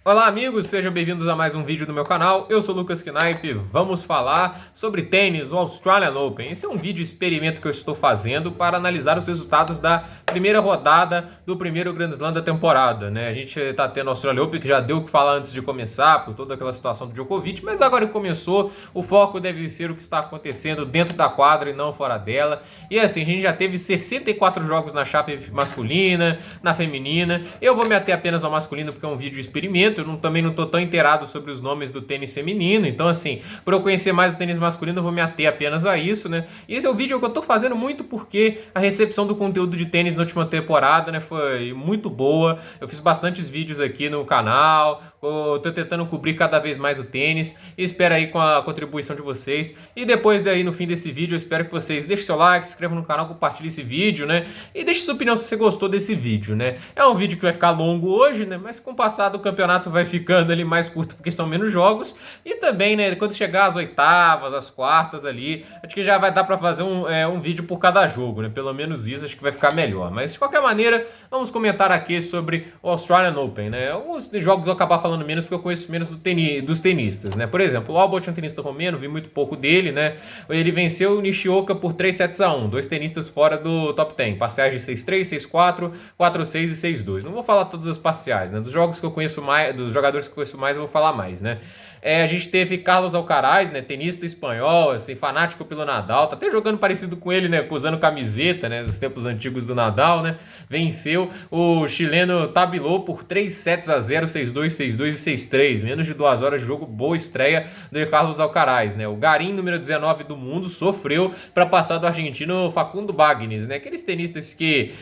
Olá amigos, sejam bem-vindos a mais um vídeo do meu canal. Eu sou o Lucas Knaip. Vamos falar sobre tênis, o Australian Open. Esse é um vídeo experimento que eu estou fazendo para analisar os resultados da primeira rodada do primeiro Grand Slam da temporada, né? A gente está tendo o Australian Open, que já deu o que falar antes de começar, por toda aquela situação do Djokovic, mas agora que começou, o foco deve ser o que está acontecendo dentro da quadra e não fora dela. E assim, a gente já teve 64 jogos na chave masculina, na feminina. Eu vou me ater apenas ao masculino porque é um vídeo experimento. Eu também não estou tão inteirado sobre os nomes do tênis feminino, então assim, para eu conhecer mais o tênis masculino, eu vou me ater apenas a isso, né? E esse é o vídeo que eu estou fazendo muito porque a recepção do conteúdo de tênis na última temporada, né, foi muito boa. Eu fiz bastantes vídeos aqui no canal, estou tentando cobrir cada vez mais o tênis e espero aí com a contribuição de vocês. E depois daí, no fim desse vídeo, eu espero que vocês deixem seu like, se inscrevam no canal, compartilhem esse vídeo, né? E deixe sua opinião se você gostou desse vídeo, né? É um vídeo que vai ficar longo hoje, né? Mas com o passar do campeonato vai ficando ali mais curto porque são menos jogos. E também, né, quando chegar às oitavas, às quartas ali, acho que já vai dar para fazer um vídeo por cada jogo, né? Pelo menos isso, acho que vai ficar melhor. Mas de qualquer maneira, vamos comentar aqui sobre o Australian Open, né? Alguns jogos eu vou acabar falando menos porque eu conheço menos dos tenistas, né? Por exemplo, o Albot é um tenista romeno, vi muito pouco dele, né? Ele venceu o Nishioka por 3-1, dois tenistas fora do top 10, parciais de 6-3, 6-4, 4-6 e 6-2. Não vou falar todas as parciais, né? Dos jogos que eu conheço mais, dos jogadores que eu conheço mais, eu vou falar mais, né? A gente teve Carlos Alcaraz, né, tenista espanhol, assim, fanático pelo Nadal, tá até jogando parecido com ele, né, usando camiseta, né, dos tempos antigos do Nadal, né, venceu o chileno Tabilo por 3-0, 6-2, 6-2 e 6-3, menos de 2 horas de jogo, boa estreia do Carlos Alcaraz, né, o Garim, número 19 do mundo, sofreu para passar do argentino Facundo Bagnis, né, aqueles tenistas que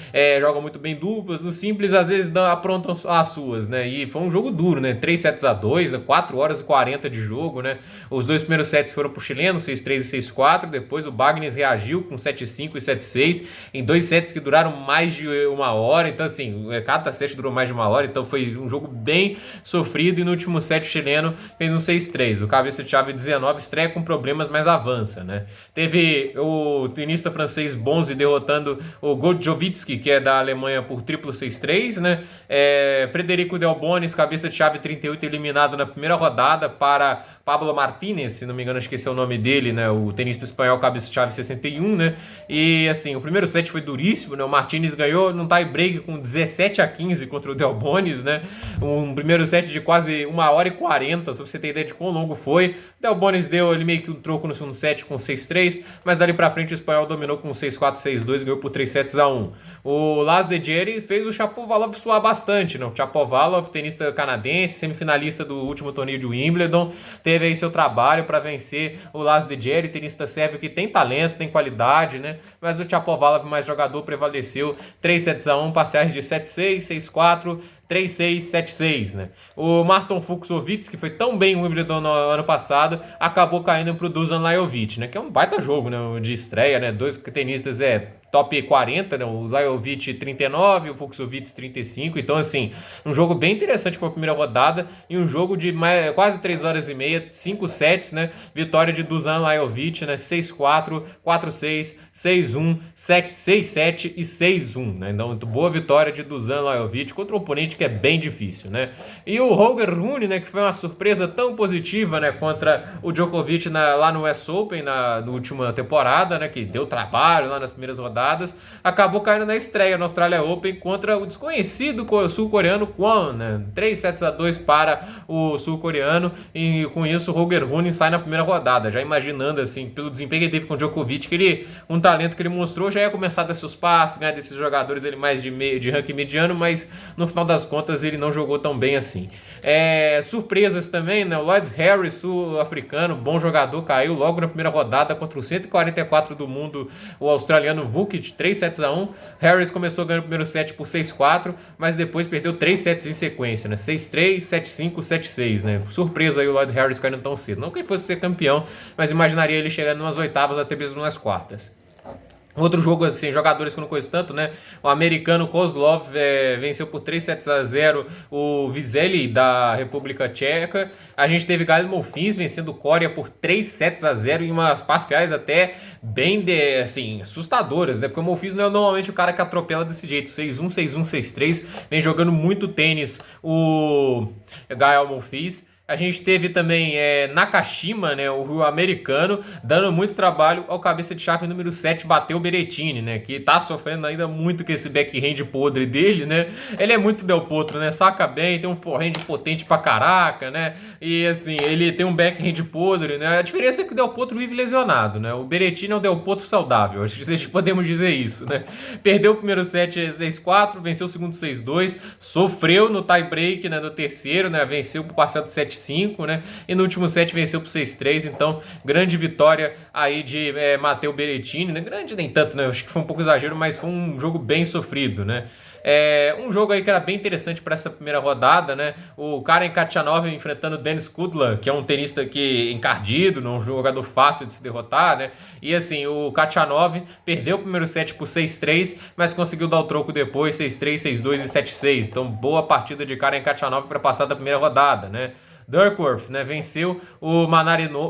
jogam muito bem duplas, no simples às vezes aprontam as suas, né, e foi um jogo duro, né, 3-2, 4 horas e 40 de jogo, né? Os dois primeiros sets foram pro chileno, 6-3 e 6-4. Depois o Bagnis reagiu com 7-5 e 7-6 em dois sets que duraram mais de 1 hora. Então, assim, cada set durou mais de 1 hora. Então, foi um jogo bem sofrido. E no último set, o chileno fez um 6-3. O cabeça de chave 19 estreia com problemas, mas avança, né? Teve o tenista francês Bonzi derrotando o Godjovitsky, que é da Alemanha, por triplo 6-3, né? Frederico Delbonis, cabeça de chave 38, eliminado na primeira rodada para Pablo Martínez, se não me engano, esqueci o nome dele, né? O tenista espanhol, cabeça-chave 61, né? E assim, o primeiro set foi duríssimo, né? O Martínez ganhou num tie-break com 17-15 contra o Delbonis, né? Um primeiro set de quase 1 hora e 40, só pra você ter ideia de quão longo foi. O Delbonis deu ali meio que um troco no segundo set com 6-3, mas dali pra frente o espanhol dominou com 6-4, 6-2, ganhou por 3-1. O Las de Jerry fez o Shapovalov suar bastante, né? O Shapovalov, tenista canadense, semifinalista do último torneio de Wimbledon, teve aí seu trabalho para vencer o Las de Jerry, tenista sérvio que tem talento, tem qualidade, né? Mas o Shapovalov, mais jogador, prevaleceu 3-1, parciais de 7-6, 6-4, 3-6, 7-6, né? O Marton Fucsovics, que foi tão bem o Wimbledon no ano passado, acabou caindo pro Dusan Lajovic, né? Que é um baita jogo, né? De estreia, né? Dois tenistas top 40, né? O Lajovic 39, o Fucsovics 35. Então, assim, um jogo bem interessante para a primeira rodada e um jogo de quase 3 horas e meia, 5 sets, né? Vitória de Dusan Lajovic, né? 6-4, 4-6, 6-1, 6-7 e 6-1, né? Então, muito boa vitória de Dusan Lajovic contra um oponente que é bem difícil, né? E o Holger Rune, né? Que foi uma surpresa tão positiva, né? Contra o Djokovic lá no US Open, na última temporada, né? Que deu trabalho lá nas primeiras rodadas, acabou caindo na estreia no Australia Open contra o desconhecido sul-coreano Kwon, né? 3-2 para o sul-coreano, e com isso o Holger Rune sai na primeira rodada, já imaginando, assim, pelo desempenho que ele teve com o Djokovic, que ele, um talento que ele mostrou, já ia começar a dar seus passos, ganhar desses jogadores ele mais de ranking mediano, mas no final das contas ele não jogou tão bem assim. Surpresas também, né? O Lloyd Harris, sul-africano, bom jogador, caiu logo na primeira rodada contra o 144 do mundo, o australiano Vukic, 3-1. Harris começou ganhando o primeiro set por 6-4, mas depois perdeu 3 sets em sequência, né? 6-3, 7-5, 7-6, né? Surpresa aí o Lloyd Harris caindo tão cedo. Não que ele fosse ser campeão, mas imaginaria ele chegando nas oitavas, até mesmo nas quartas. Outro jogo, assim, jogadores que eu não conheço tanto, né? O americano Kozlov venceu por 3-0 o Vizeli da República Tcheca. A gente teve Gael Monfils vencendo o Coreia por 3-0 em umas parciais até bem, assim, assustadoras, né? Porque o Monfils não é normalmente o cara que atropela desse jeito. 6-1, 6-1, 6-3. Vem jogando muito tênis o Gael Monfils. A gente teve também Nakashima, né, o americano, dando muito trabalho ao cabeça de chave número 7, bateu o Berrettini, né, que tá sofrendo ainda muito com esse backhand podre dele, né. Ele é muito Del Potro, né, saca bem, tem um forehand potente pra caraca, né, e assim, ele tem um backhand podre, né. A diferença é que o Del Potro vive lesionado, né, o Berrettini é o Del Potro saudável, acho que podemos dizer isso, né. Perdeu o primeiro set 6-4, venceu o segundo 6-2, sofreu no tie break, né, no terceiro, né, venceu por parcial de 7-5, né? E no último set venceu por 6-3, então grande vitória aí de Matteo Berrettini, né? Grande nem tanto, né? Acho que foi um pouco exagero, mas foi um jogo bem sofrido, né? Um jogo aí que era bem interessante para essa primeira rodada, né? O Karen Khachanov enfrentando o Denis Kudla, que é um tenista que encardido, um jogador fácil de se derrotar, né? E assim, o Khachanov perdeu o primeiro set por 6-3, mas conseguiu dar o troco depois, 6-3, 6-2 e 7-6. Então, boa partida de Karen Khachanov para passar da primeira rodada, né? Duckworth, né, venceu o Manarino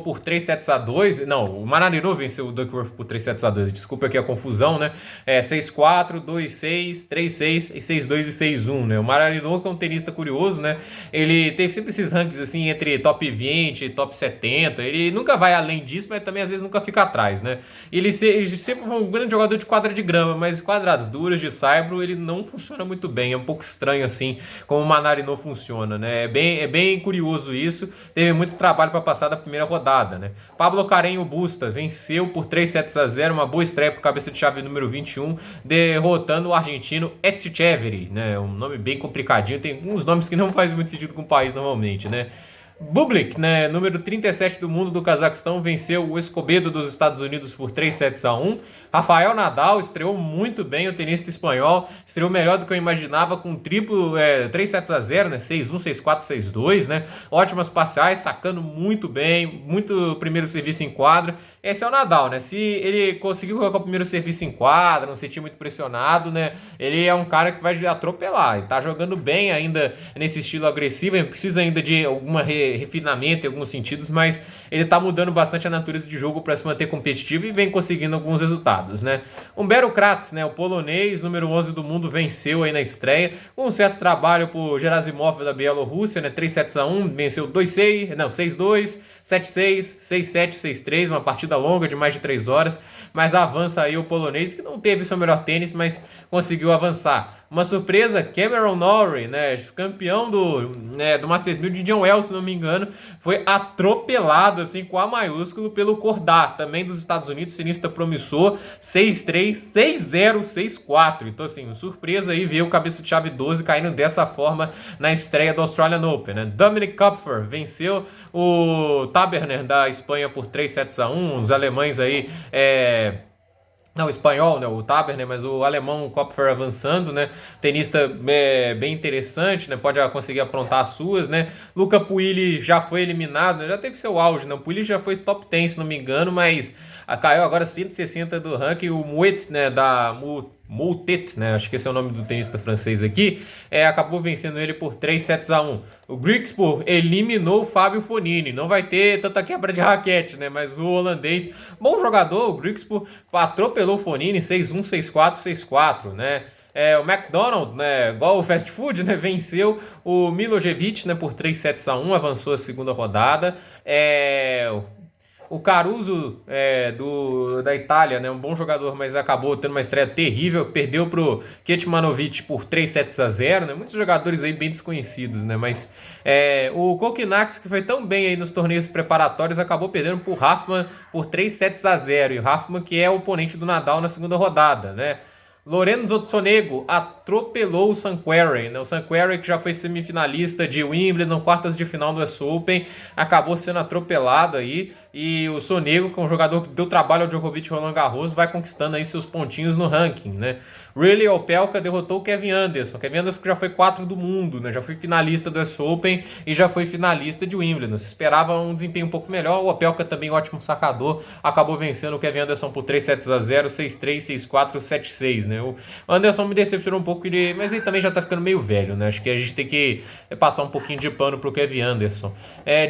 por 3-2. Não, o Manarino venceu o Duckworth por 3-2. Desculpa aqui a confusão, né? 6-4, 2-6, 3-6, 6-2 e 6-1, né? O Manarino, que é um tenista curioso, né? Ele teve sempre esses rankings assim entre top 20 e top 70. Ele nunca vai além disso, mas também às vezes nunca fica atrás, né? Ele sempre foi um grande jogador de quadra de grama, mas quadradas duras de saibro ele não funciona muito bem. É um pouco estranho assim como o Manarino funciona, né? É bem curioso isso. Teve muito trabalho para passar da primeira rodada, né? Pablo Carreño Busta venceu por 3-0, uma boa estreia para o cabeça de chave número 21, derrotando o argentino Etcheverry, né? Um nome bem complicadinho, tem uns nomes que não fazem muito sentido com o país normalmente, né? Bublik, né, número 37 do mundo do Cazaquistão, venceu o Escobedo dos Estados Unidos por 3-1. Rafael Nadal estreou muito bem, o tenista espanhol, estreou melhor do que eu imaginava, com triplo 3-0, né, 6-1, 6-4, 6-2, né, ótimas parciais, sacando muito bem, muito primeiro serviço em quadra. Esse é o Nadal, né, se ele conseguir colocar o primeiro serviço em quadra, não se sentir muito pressionado, né, ele é um cara que vai atropelar, ele tá jogando bem ainda nesse estilo agressivo, ele precisa ainda de alguma refinamento em alguns sentidos, mas ele tá mudando bastante a natureza de jogo para se manter competitivo e vem conseguindo alguns resultados, né? Humberto Kratz, né, o polonês, número 11 do mundo, venceu aí na estreia, com um certo trabalho por Gerasimov da Bielorrússia, né, 3-1, venceu 2-6, não, 6-2, 7-6, 6-7, 6-3, uma partida longa de mais de 3 horas, mas avança aí o polonês, que não teve seu melhor tênis, mas conseguiu avançar. Uma surpresa, Cameron Norrie, né, campeão do Masters 1000 de John Wells, se não me engano, foi atropelado assim com A maiúsculo pelo Cordat, também dos Estados Unidos, tenista promissor, 6-3, 6-0, 6-4. Então assim, surpresa aí ver o cabeça de chave 12 caindo dessa forma na estreia do Australian Open, né? Dominic Kopfer venceu o Taberner da Espanha por 3-1, os alemães aí não, o espanhol, né, o Taberner, mas o alemão, o Kopfer avançando, né, tenista bem interessante, né, pode conseguir aprontar as suas, né, Luca Pouille já foi eliminado, né, já teve seu auge, né, o Pouille já foi top 10, se não me engano, mas caiu agora 160 do ranking, o Moutet, né, Moutet, né, acho que esse é o nome do tenista francês aqui, acabou vencendo ele por 3-1. O Griekspoor eliminou o Fábio Fonini, não vai ter tanta quebra de raquete, né, mas o holandês, bom jogador, o Griekspoor atropelou o Fonini, 6-1, 6-4, 6-4, né. O McDonald, né, igual o fast food, né, venceu o Milojevic, né, por 3-1, avançou a segunda rodada. O Caruso da Itália, né, um bom jogador, mas acabou tendo uma estreia terrível, perdeu pro Kecmanovic por 3-0, né, muitos jogadores aí bem desconhecidos, né, mas o Kokkinakis, que foi tão bem aí nos torneios preparatórios, acabou perdendo pro Raffman por 3-0, e o Raffman que é o oponente do Nadal na segunda rodada, né. Lorenzo Sonego atropelou o Sam Querrey, né? O Sam Querrey, que já foi semifinalista de Wimbledon, quartas de final do US Open, acabou sendo atropelado aí E o Sonego, que é um jogador que deu trabalho ao Djokovic e Roland Garros, vai conquistando aí seus pontinhos no ranking, né? Riley Opelka derrotou o Kevin Anderson. Kevin Anderson que já foi 4 do mundo, né? Já foi finalista do US Open e já foi finalista de Wimbledon. Se esperava um desempenho um pouco melhor. O Opelka também ótimo sacador, acabou vencendo o Kevin Anderson por 3-0, 6-3, 6-4, 7-6, né? O Anderson me decepcionou um pouco, mas ele também já tá ficando meio velho, né? Acho que a gente tem que passar um pouquinho de pano pro Kevin Anderson.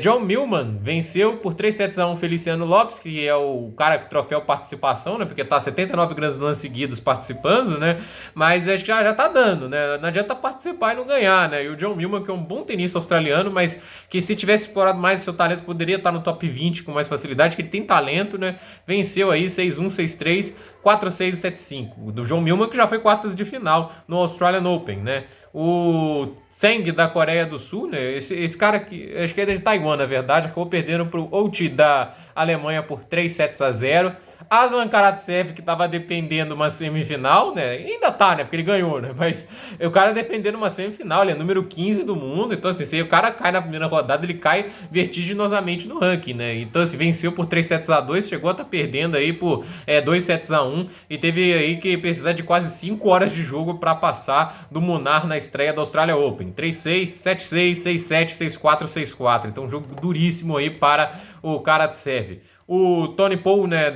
John Millman venceu por 3-1 Feliciano Lopes, que é o cara com troféu participação, né? Porque tá 79 Grand Slams seguidos participando, né? Mas acho que já tá dando, né? Não adianta participar e não ganhar, né? E o John Millman, que é um bom tenista australiano, mas que se tivesse explorado mais seu talento, poderia estar no top 20 com mais facilidade, que ele tem talento, né? Venceu aí 6-1, 6-3, 4-6 e 7-5. Do John Millman, que já foi quartas de final no Australian Open, né? O Tseng da Coreia do Sul, né? Esse cara que acho que é de Taiwan, na verdade, acabou perdendo pro Outi da Alemanha por 3-0. Aslan Karatsev, que estava dependendo uma semifinal, né? E ainda tá, né? Porque ele ganhou, né? Mas o cara defendendo uma semifinal, ele é número 15 do mundo. Então, assim, se o cara cai na primeira rodada, ele cai vertiginosamente no ranking, né? Então, assim, venceu por 3-2, chegou a estar perdendo aí por 2-1 e teve aí que precisar de quase 5 horas de jogo para passar do Munar na estreia da Australia Open. 3-6, 7-6, 6-7, 6-4, 6-4. Então, um jogo duríssimo aí para o Karatsev. O Tony Paul, né,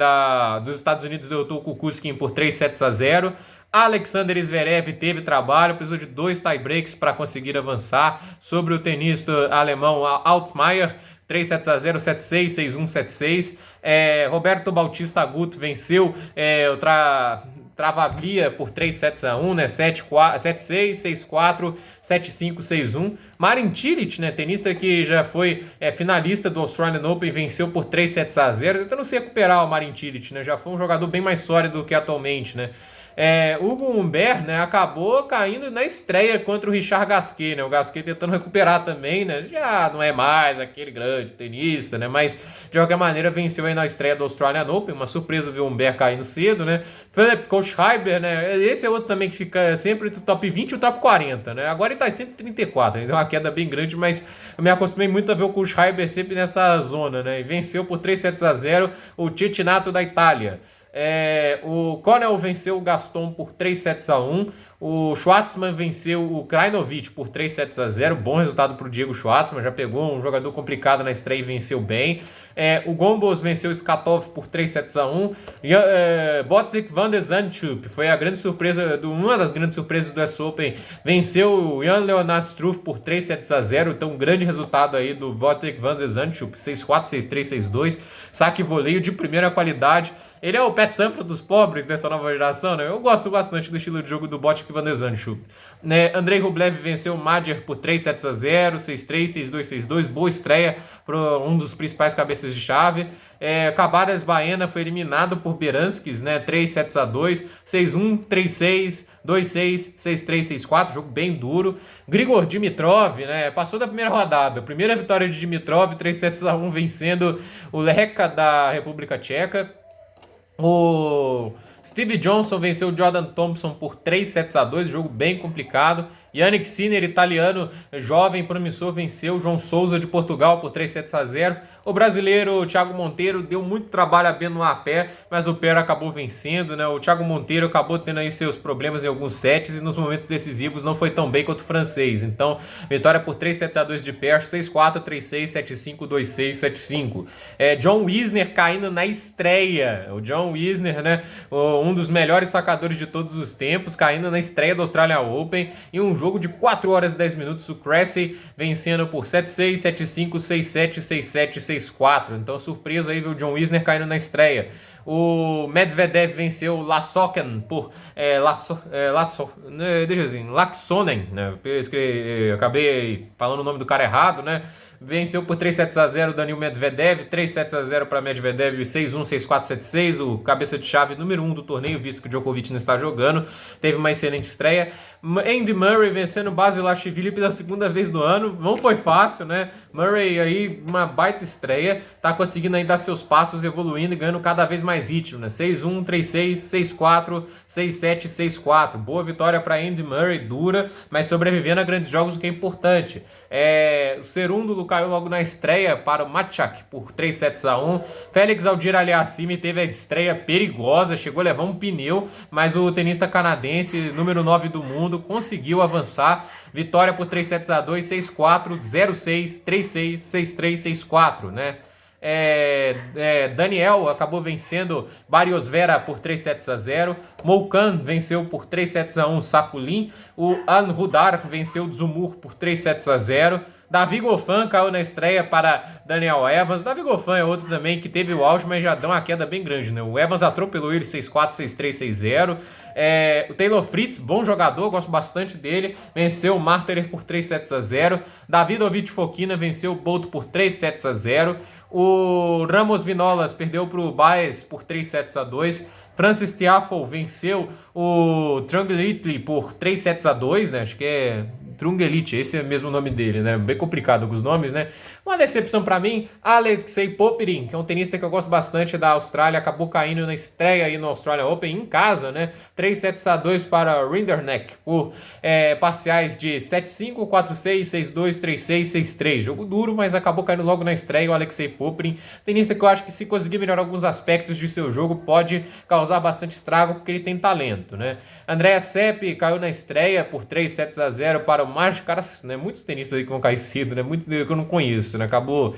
dos Estados Unidos, derrotou o Kukushkin por 3-0. Alexander Zverev teve trabalho, precisou de 2 tie-breaks para conseguir avançar sobre o tenista alemão Altmaier, 3-0, 7-6, 6-1, 7-6. Roberto Bautista Agut venceu o Travaglia por 3-1, né? 7-6, 6-4, 7-5, 6-1. Marin Cilic, né? Tenista que já foi finalista do Australian Open, venceu por 3-0. Tentando se recuperar o Marin Cilic, né? Já foi um jogador bem mais sólido do que atualmente, né? Hugo Humbert, né, acabou caindo na estreia contra o Richard Gasquet, né? O Gasquet tentando recuperar também, né? Já não é mais aquele grande tenista, né? Mas de qualquer maneira venceu aí na estreia do Australian Open. Uma surpresa ver o Humbert caindo cedo, né? Philip Kohlschreiber, né? Esse é outro também que fica sempre entre o top 20 e o top 40, né? Agora ele tá em 134, né? Então uma queda bem grande, mas eu me acostumei muito a ver o Kohlschreiber sempre nessa zona, né? E venceu por 3-0 o Cecchinato da Itália. O Connell venceu o Gaston por 3-1. O Schwartzman venceu o Krajinovic por 3-0. Bom resultado para o Diego Schwartzman. Já pegou um jogador complicado na estreia e venceu bem. O Gombos venceu o Skatov por 3-1. Botic van de Zandschulp foi a grande surpresa, uma das grandes surpresas do US Open. Venceu o Jan Leonard Struff por 3-0. Então, um grande resultado aí do Botic van de Zandschulp. 6-4, 6-3, 6-2. Saque e voleio de primeira qualidade. Ele é o Pet Sampras dos pobres dessa nova geração, né? Eu gosto bastante do estilo de jogo do Botic van de Zandschulp. Andrei Rublev venceu o Madjer por 3-0, 6-3, 6-2, 6-2. Boa estreia para um dos principais cabeças de chave. Cabaras Baena foi eliminado por Beranskis, né? 3-2, 6-1, 3-6, 2-6, 6-3, 6-4. Jogo bem duro. Grigor Dimitrov, né? Passou da primeira rodada. Primeira vitória de Dimitrov, 3-1, vencendo o Lehecka da República Tcheca. O Steve Johnson venceu o Jordan Thompson por 3-2, jogo bem complicado. Yannick Sinner, italiano, jovem, promissor, venceu o João Souza de Portugal por 3-0. O brasileiro Thiago Monteiro deu muito trabalho abrindo a pé, mas o Pero acabou vencendo, né? O Thiago Monteiro acabou tendo aí seus problemas em alguns sets e nos momentos decisivos não foi tão bem quanto o francês. Então, vitória por 3-2 de Pero, 6-4, 3-6, 7-5, 2-6, 7-5. John Wisner caindo na estreia. O John Wisner, né? Um dos melhores sacadores de todos os tempos, caindo na estreia do Australian Open em um jogo de 4 horas e 10 minutos. O Cressy vencendo por 7-6, 7-5, 6-7, 6-7, 6-4. Então, surpresa aí ver o John Wisner caindo na estreia. O Medvedev venceu o Lassonen por Laaksonen, né? Eu acabei falando o nome do cara errado, né? Venceu por 3-0 Daniil Medvedev, 3-0 para Medvedev, 6-1, 6-4, 7-6, o cabeça de chave número 1 do torneio, visto que o Djokovic não está jogando. Teve uma excelente estreia. Andy Murray vencendo Basilashvili pela segunda vez do ano. Não foi fácil, né? Murray aí, uma baita estreia. Tá conseguindo aí dar seus passos, evoluindo e ganhando cada vez mais mais ritmo, né? 6-1, 3-6, 6-4, 6-7, 6-4. Boa vitória para Andy Murray, dura, mas sobrevivendo a grandes jogos, o que é importante. O Cerúndulo caiu logo na estreia para o Matchak por 3-1. Félix Auger-Aliassime teve a estreia perigosa, chegou a levar um pneu, mas o tenista canadense, número 9 do mundo, conseguiu avançar. Vitória por 3-2, 6-4, 0-6, 3-6, 6-3, 6-4, né? Daniel acabou vencendo Barrios-Vera por 3-0. Moukan venceu por 3-1 Safulin. O Anrudar venceu Dzumur por 3-0. Davi Goffin caiu na estreia para Daniel Evans. Davi Goffin é outro também que teve o auge, mas já deu uma queda bem grande, né? O Evans atropelou ele 6-4, 6-3, 6-0. O Taylor Fritz, bom jogador, gosto bastante dele, venceu o Marterer por 3-0. Davidovich Fokina venceu o Bolt por 3-0. O Ramos Vinolas perdeu para o Baez por 3-2. Francis Tiafoe venceu o Trungelliti por 3-2, né? Acho que é Trungelliti, esse é mesmo o nome dele, né? Bem complicado com os nomes, né? Uma decepção para mim, Alexei Popyrin, que é um tenista que eu gosto bastante da Austrália, acabou caindo na estreia aí no Australian Open em casa, né? 3-2 para Rinderknecht por parciais de 7-5, 4-6, 6-2, 3-6, 6-3. Jogo duro, mas acabou caindo logo na estreia o Alexei Popyrin. Tenista que eu acho que se conseguir melhorar alguns aspectos de seu jogo, pode causar bastante estrago, porque ele tem talento, né? Andrea Sepp caiu na estreia por 3-0 para o Mažkaras, né? Muitos tenistas aí que vão cair cedo, né? Muito que eu não conheço, né? Acabou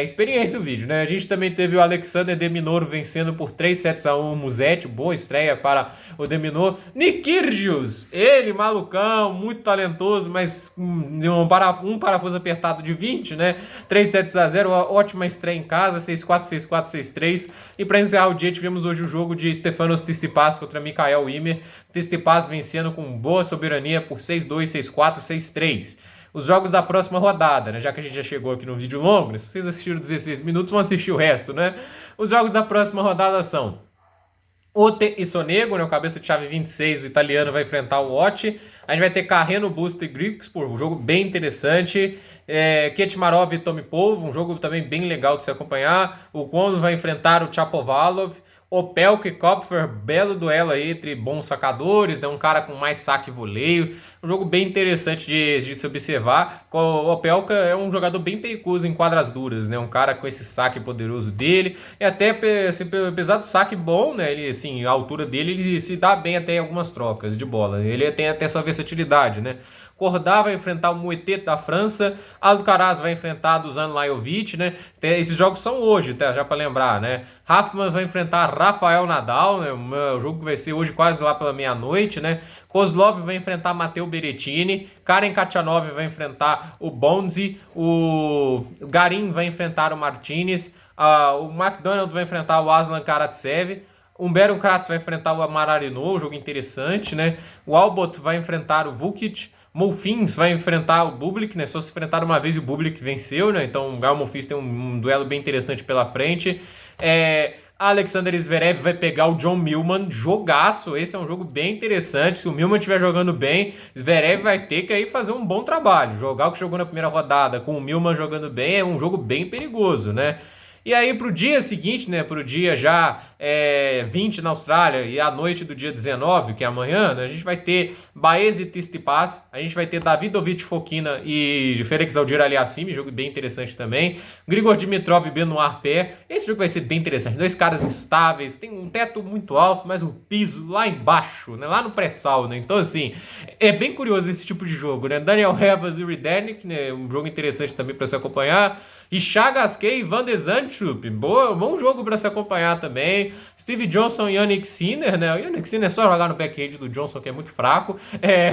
experiência o vídeo, né? A gente também teve o Alexander de Minaur vencendo por 3-1 o Musetti, boa estreia para o de Minaur. Nick Kyrgios, ele malucão, muito talentoso, mas um parafuso apertado de 20, né? 3-0, ótima estreia em casa, 6-4, 6-4, 6-3. E para encerrar o dia, tivemos hoje o jogo de Stefanos Tsitsipas contra Mikael Ymer. Tsitsipas vencendo com boa soberania por 6-2, 6-4, 6-3. Os jogos da próxima rodada, né? Já que a gente já chegou aqui no vídeo longo, né? Se vocês assistiram 16 minutos, vão assistir o resto, né? Os jogos da próxima rodada são Ote e Sonego, né? O cabeça de chave 26, o italiano vai enfrentar o Ote. A gente vai ter Carreno, Busta e Grigspor, um jogo bem interessante. Ketmarov e Tomipov, um jogo também bem legal de se acompanhar. O Kwon vai enfrentar o Chapovalov. Opelka e Kopfer, belo duelo aí entre bons sacadores, né? Um cara com mais saque e voleio. Um jogo bem interessante de se observar. O Opelka é um jogador bem perigoso em quadras duras, né? Um cara com esse saque poderoso dele. E até, apesar do saque bom, né? Ele, assim, a altura dele, ele se dá bem até em algumas trocas de bola. Ele tem até sua versatilidade, né? Cordat vai enfrentar o Moutet da França, Alcaraz vai enfrentar Dusan Lajovic, né? Esses jogos são hoje, tá? Já para lembrar, né? Raffman vai enfrentar Rafael Nadal, né? O jogo que vai ser hoje quase lá pela meia-noite, né? Kozlov vai enfrentar Matteo Berrettini, Karen Khachanov vai enfrentar o Bonzi, o Garin vai enfrentar o Martinez, o McDonald vai enfrentar o Aslan Karatsev, Humberto Kratz vai enfrentar o Mararinot, um jogo interessante, né? O Albot vai enfrentar o Vukic, Monfils vai enfrentar o Bublik, né? Só se enfrentaram uma vez e o Bublik venceu, né? Então o Gael Monfils tem um duelo bem interessante pela frente. Alexander Zverev vai pegar o John Millman, jogaço. Esse é um jogo bem interessante. Se o Millman estiver jogando bem, Zverev vai ter que aí fazer um bom trabalho. Jogar o que jogou na primeira rodada com o Millman jogando bem é um jogo bem perigoso, né? E aí pro dia seguinte, né, pro dia já 20 na Austrália e à noite do dia 19, que é amanhã, né, a gente vai ter Baez e Tsitsipas, a gente vai ter Davidovich Fokina e Félix Auger-Aliassime, jogo bem interessante também, Grigor Dimitrov e Benoit Paire, esse jogo vai ser bem interessante, dois caras instáveis, tem um teto muito alto, mas um piso lá embaixo, né, lá no pré-sal, né, então assim, é bem curioso esse tipo de jogo, né, Daniel Herbas e Ridderknecht, né, um jogo interessante também para se acompanhar, Richard Gasquet e Van de Zandschulp, bom jogo para se acompanhar também. Steve Johnson e Yannick Sinner, né? O Yannick Sinner é só jogar no backhand do Johnson, que é muito fraco.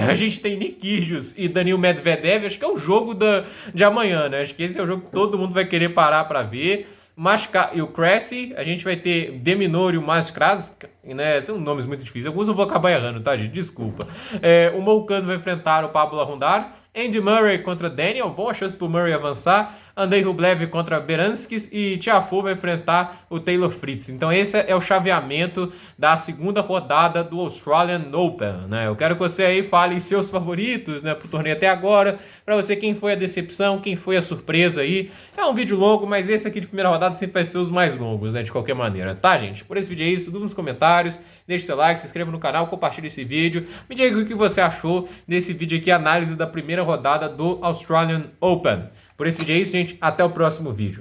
A gente tem Nick Kyrgios e Daniil Medvedev, acho que é o jogo de amanhã, né? Acho que esse é o jogo que todo mundo vai querer parar para ver. E o Cressy, a gente vai ter De Minaur e o né? São nomes muito difíceis. Alguns eu vou acabar errando, tá, gente? Desculpa. O Moicano vai enfrentar o Pablo Arrundado. Andy Murray contra Daniel, boa chance pro Murray avançar. Andrei Rublev contra Beranskis e Tiafoe vai enfrentar o Taylor Fritz. Então esse é o chaveamento da segunda rodada do Australian Open, né? Eu quero que você aí fale seus favoritos, né, pro torneio até agora, para você quem foi a decepção, quem foi a surpresa aí. É um vídeo longo, mas esse aqui de primeira rodada sempre vai ser os mais longos, né, de qualquer maneira, tá, gente? Por esse vídeo é isso, tudo nos comentários, deixe seu like, se inscreva no canal, compartilhe esse vídeo, me diga o que você achou desse vídeo aqui, análise da primeira rodada do Australian Open. Por esse vídeo é isso, gente. Até o próximo vídeo.